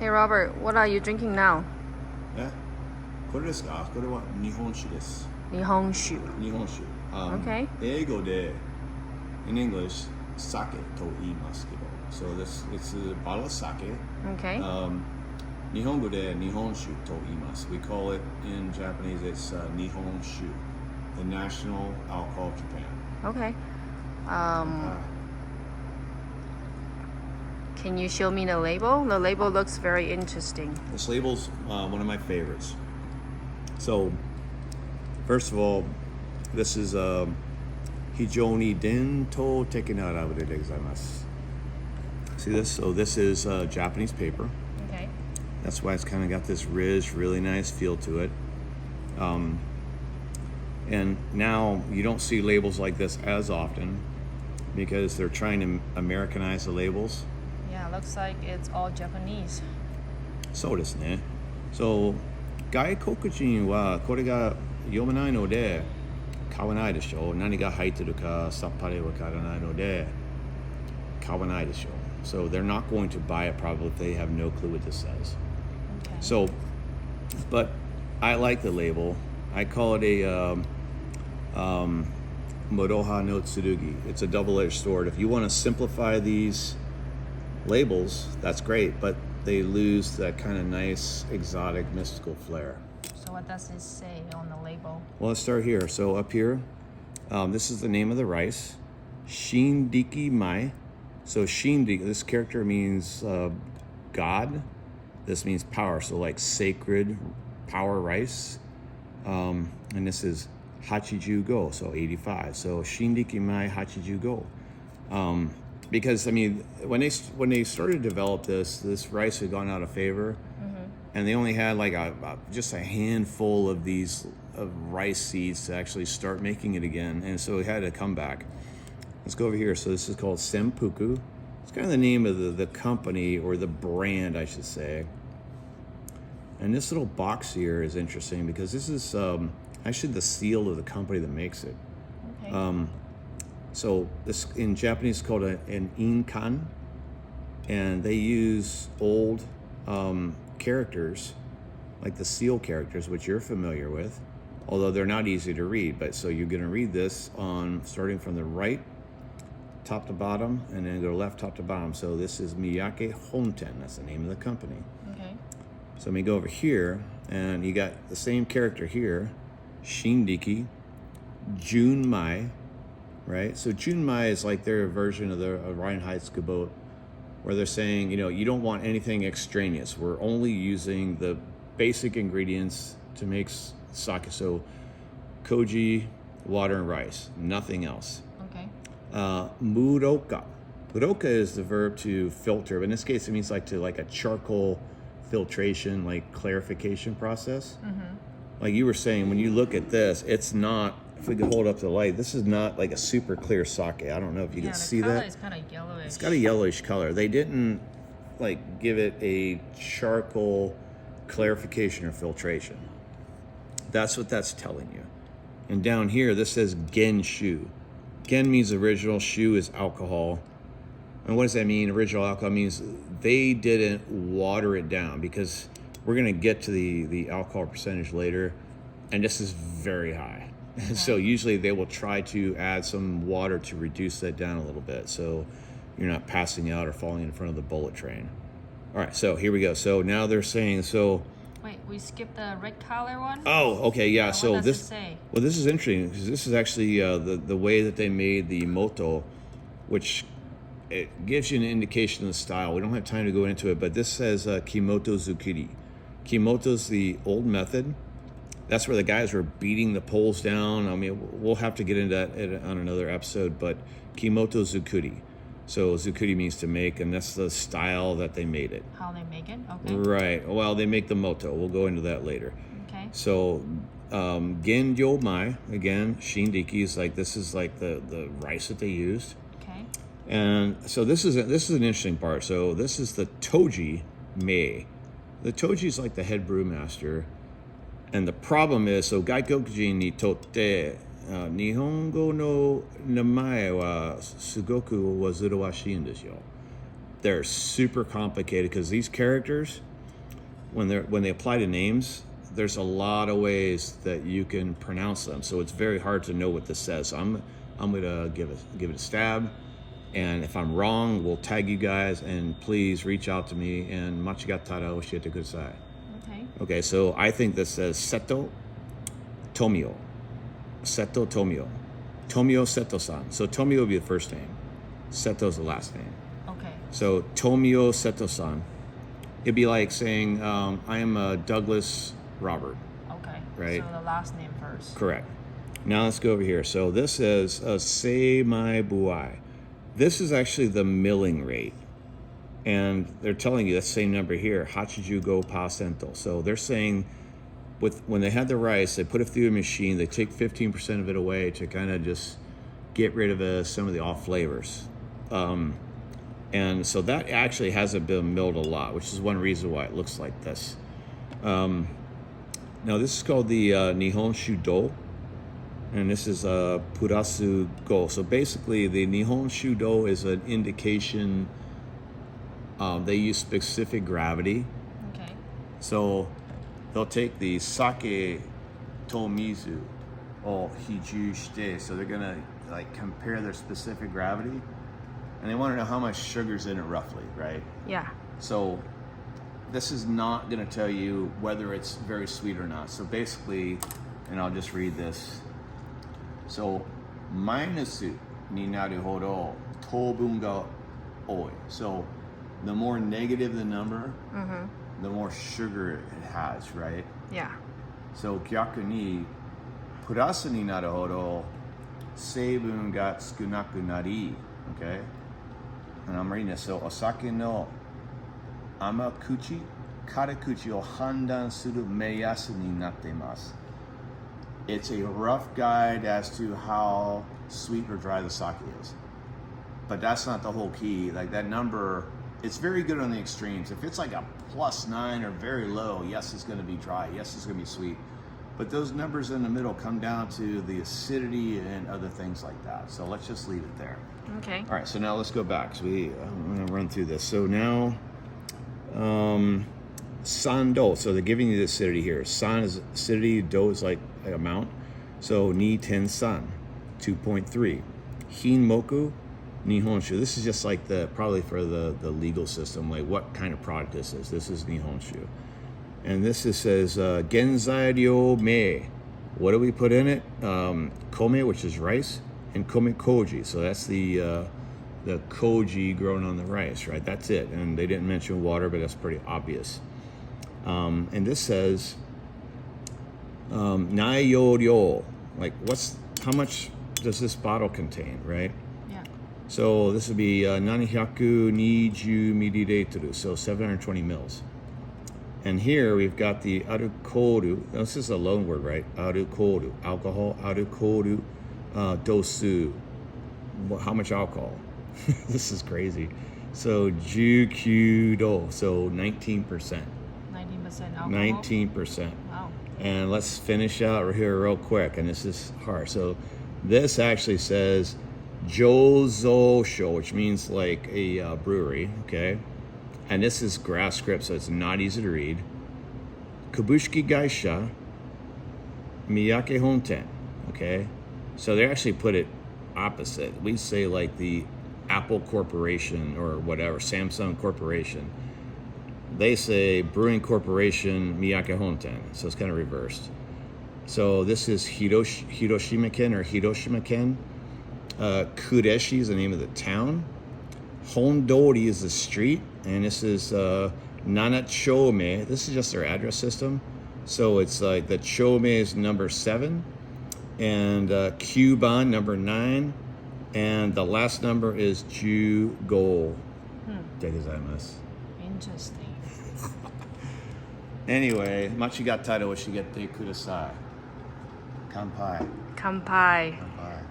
Hey Robert, what are you drinking now? これですか？これは日本酒です。日本酒。日本酒。Okay. 英語で in English 酒と言いますけど so it's a bottle of sake. Okay. 日本語で日本酒と言います we call it in Japanese it's 日本酒 the national alcohol of Japan. Okay. Can you show me the label? The label looks very interesting. This label's one of my favorites. So, first of all, this is Hijoni Dento Tekinara de gozaimasu. See this? So this is Japanese paper. Okay. That's why it's kind of got this rich, really nice feel to it. And now you don't see labels like this as often because they're trying to Americanize the labels. Yeah, looks like it's all Japanese. そうですね。So 外国人はこれが読めないので買わないでしょ。何が入ってるかさっぱりわからないので買わないでしょ。So they're not going to buy it probably if they have no clue what this says. Okay. So, but I like the label. I call it a Muroha no Tsurugi. It's a double-edged sword. If you want to simplify these labels, that's great, but they lose that kind of nice, exotic, mystical flair. So what does it say on the label? Well, let's start here. So up here, this is the name of the rice, Shinriki Mai. So Shinriki, this character means God. This means power, so like sacred power rice. And this is Hachiju Go, so 85. So Shinriki Mai Hachiju Go. Because I mean, when they started to develop this rice had gone out of favor, and they only had like just a handful of these rice seeds to actually start making it again, and so it had to come back. Let's go over here. So this is called Senpuku. It's kind of the name of the company or the brand, I should say. And this little box here is interesting because this is actually the seal of the company that makes it. Okay. So this in Japanese is called an Inkan, and they use old characters, like the seal characters, which you're familiar with, although they're not easy to read. But so you're going to read this on starting from the right, top to bottom, and then go left, top to bottom. So this is Miyake Honten. That's the name of the company. Okay. So let me go over here, and you got the same character here, Shinriki, Junmai. Right? So Junmai is like their version of the Reinheitsgebot, where they're saying, you don't want anything extraneous. We're only using the basic ingredients to make sake. So koji, water, and rice. Nothing else. Okay. Muroka. Muroka is the verb to filter. But in this case, it means like a charcoal filtration, like clarification process. Mm-hmm. Like you were saying, when you look at this, it's not, if we could hold up the light, this is not like a super clear sake. I don't know if you can see that. Yeah, the color is kind of yellowish. It's got a yellowish color. They didn't like give it a charcoal clarification or filtration. That's what that's telling you. And down here, this says Genshu. Gen means original, shu is alcohol. And what does that mean? Original alcohol means they didn't water it down, because we're going to get to the alcohol percentage later, and this is very high. Okay. So usually they will try to add some water to reduce that down a little bit, so you're not passing out or falling in front of the bullet train. All right, so here we go. So now they're saying, Wait, we skipped the red color one? Oh, okay, yeah. So what does this, it say? Well, this is interesting because this is actually the way that they made the moto, which it gives you an indication of the style. We don't have time to go into it, but this says Kimoto Zukiri. Kimoto's the old method. That's where the guys were beating the poles down. I mean, we'll have to get into that on another episode, but Kimoto Zukuri. So Zukuri means to make, and that's the style that they made it. How they make it? Okay. Right. Well, they make the moto. We'll go into that later. Okay. So Genyo Mai, again, Shinriki is like, this is like the rice that they used. Okay. And so this is an interesting part. So this is the Toji Mei. The Toji is like the head brewmaster. And the problem is, so Gaikokuji ni totte Nihongo no namae wa sugoku wazurowashii in desu yo. They're super complicated because these characters, when they apply to names, there's a lot of ways that you can pronounce them. So it's very hard to know what this says. So I'm gonna give it a stab, and if I'm wrong, we'll tag you guys, and please reach out to me and machigattara oshiete kudasai. Okay. Okay, so I think this says Seto Tomio. Seto Tomio. Tomio Seto-san. So Tomio will be the first name. Seto's the last name. Okay. So Tomio Seto-san. It'd be like saying, I am Douglas Robert. Okay. Right? So the last name first. Correct. Now let's go over here. So this is Seimai Buai. This is actually the milling rate. And they're telling you that same number here, 85%. So they're saying when they had the rice, they put it through a machine, they take 15% of it away to kind of just get rid of some of the off flavors. And so that actually hasn't been milled a lot, which is one reason why it looks like this. Now this is called the Nihonshu-do, and this is Purasu Go. So basically the Nihonshu-do is an indication they use specific gravity. Okay. So they'll take the sake tomizu or hiju shite. So they're gonna like compare their specific gravity, and they want to know how much sugar's in it roughly, right? Yeah. So this is not gonna tell you whether it's very sweet or not. So basically, and I'll just read this. So minusu ni naru hodo tobun ga oi. So the more negative the number, the more sugar it has, right? Yeah. So gyaku ni purasu ni naru hodo seibun ga tsukunaku nari, okay? And I'm reading this. So osake no amakuchi karakuchi o handan suru meiyasu ni nattemasu. It's a rough guide as to how sweet or dry the sake is. But that's not the whole key. Like that number, it's very good on the extremes. If it's like a +9 or very low, yes, it's going to be dry. Yes, it's going to be sweet. But those numbers in the middle come down to the acidity and other things like that. So let's just leave it there. Okay. All right, so now let's go back. So I'm going to run through this. So now, san do. So they're giving you the acidity here. San is acidity, do is like amount. So ni ten san, 2.3. Hin moku, Nihonshu. This is just like probably for the legal system, like what kind of product this is. This is Nihonshu. And this says Genzairyou me. What do we put in it? Kome, which is rice, and kome koji. So that's the koji grown on the rice, right? That's it. And they didn't mention water, but that's pretty obvious. And this says Naiyoryo. Like how much does this bottle contain, right? So this would be 720 milliliters, so 720 mils. And here we've got the arukoru. This is a loan word, right? Arukoru, alcohol, arukoru, dosu. How much alcohol? This is crazy. So 19 do, so 19%. 19% alcohol? 19%. Wow. And let's finish out here real quick, and this is hard. So this actually says Jozo Sho, which means like a brewery, okay? And this is graph script, so it's not easy to read. Kabushiki Gaisha Miyake Honten, okay? So they actually put it opposite. We say like the Apple Corporation or whatever, Samsung Corporation. They say Brewing Corporation Miyake Honten, so it's kind of reversed. So this is Hiroshima-ken or Hiroshima-ken. Kureshi is the name of the town. Hondori is the street, and this is Nanachome. This is just their address system. So it's like the Chome is number 7, and Kyuban number 9, and the last number is Jugo. Degozaimasu. Interesting. Anyway, machigattara oshigete kudasai. Kanpai. Kanpai. Kanpai.